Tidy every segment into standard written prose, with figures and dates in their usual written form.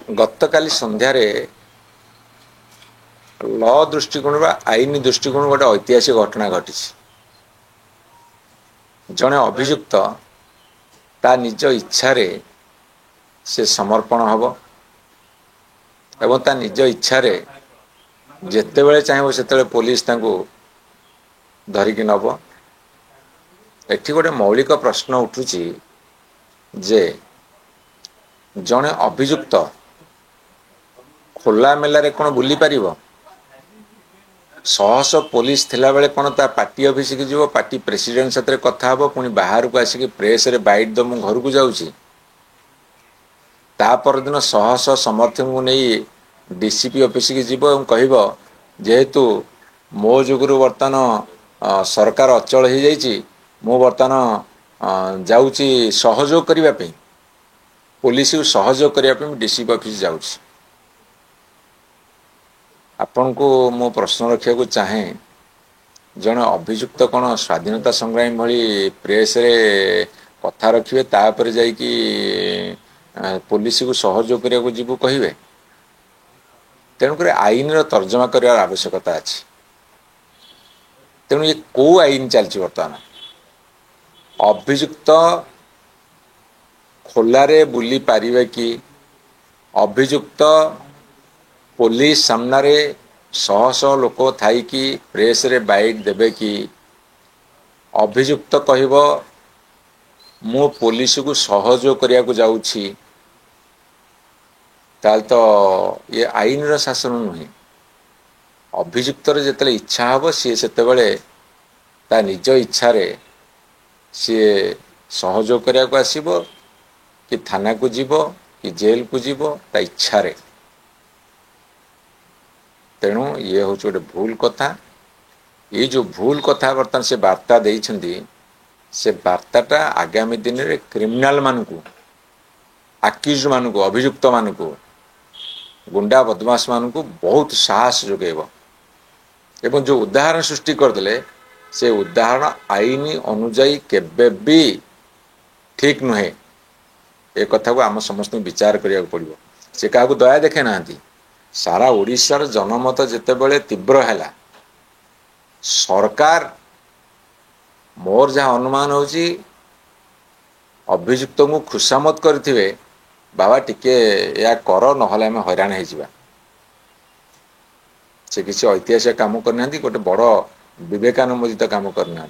गतकाली संध्यारे ल दृष्टिकोण बा आईन दृष्टिकोण गोटे ऐतिहासिक घटना घटी जड़े अभियुक्त ता निज इच्छा से समर्पण हब एवं ता निज इच्छा जेतेबेले चाहे से पुलिस धरिकी नब एठी गोटे मौलिक प्रश्न उठुची जे जड़े अभियुक्त खोला मेलारे कौन बुली पारिबो शह शह पुलिस थिला बेले कौन ता पार्टी ऑफिस की जीवो पार्टी प्रेसिडेंट साथे कथा हबो पुणी बाहर को आसिक प्रेस रे बाइट दो मु घर को जाउची ता परदिन शह शह समर्थक को नहीं डीसीपी ऑफिस की जीवो एवं कहबो जेहेतु मो जुगुरु वर्तमान सरकार अचल हो जाइए मु वर्तमान जाउची सहयोग करने पुलिस को सहयोग करने डीसीपी ऑफिस जाउची आपण को मो प्रश्न रखा चाहे जन अभियुक्त कौन स्वाधीनता संग्रामी भली प्रेस रे कथा रखिए तापर जाइकी पुलिस को सहयोग करने जीवु कहे तेणुक आईन तर्जमा कर आवश्यकता अच्छी तेणु ये कौ आईन चलती बर्तमान अभियुक्त खोलारे बुली पारिबे कि अभियुक्त पुलिस सामने शह शह लोक थाई कि प्रेस रे बाइट देबे कि अभियुक्त कहबो मु पुलिस को सहयोग करिया को जाउछि ताल तो ये आईन रो शासन नुहे अभियुक्तर जिते इच्छा हम सी से ता निज इच्छा सी सहयोग करिया को आसीबो कि थाना को जीवो कि जेल को जीवो ता इच्छा तेणु ये हूँ गोटे भूल कथा ये जो भूल कथा बर्तमान से वार्ता देइछंदी से वार्ताटा आगामी दिन रे क्रिमिनाल मानकू आक्यूज मानकू अभियुक्त मानकू गुंडा बदमाश मानकू बहुत साहस जोगेब एवं जो उदाहरण सृष्टि करदे से उदाहरण आईन अनुजाई केबे भी ठीक नुहे ए कथा को आम समस्त विचार करिया पड़िबो से काहू दया देखे नांती सारा ओडिशार जनमत जेतेबेले तीव्र हैला सरकार मोर जहाँ अनुमान होची अभियुक्त को खुशामत करथिबे बाबा टिके या कर नहले आम हैरान हो से किसी ऐतिहासिक काम करना गोटे बड़ विवेकानुमोदित काम करना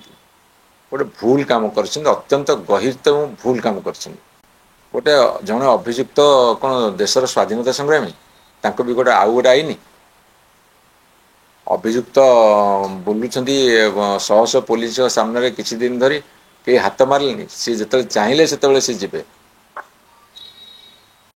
गोटे भूल काम कर अत्यंत गहिरत भूल काम कर गोटे जन अभियुक्त कौन देशर स्वाधीनता संग्रामी तांको भी गोटे आउ गोटे आईनी अभियुक्त बुलूं शह शह पुलिस सामने किसी दिन धरी कई हाथ मारे सी जो चाहिए से जी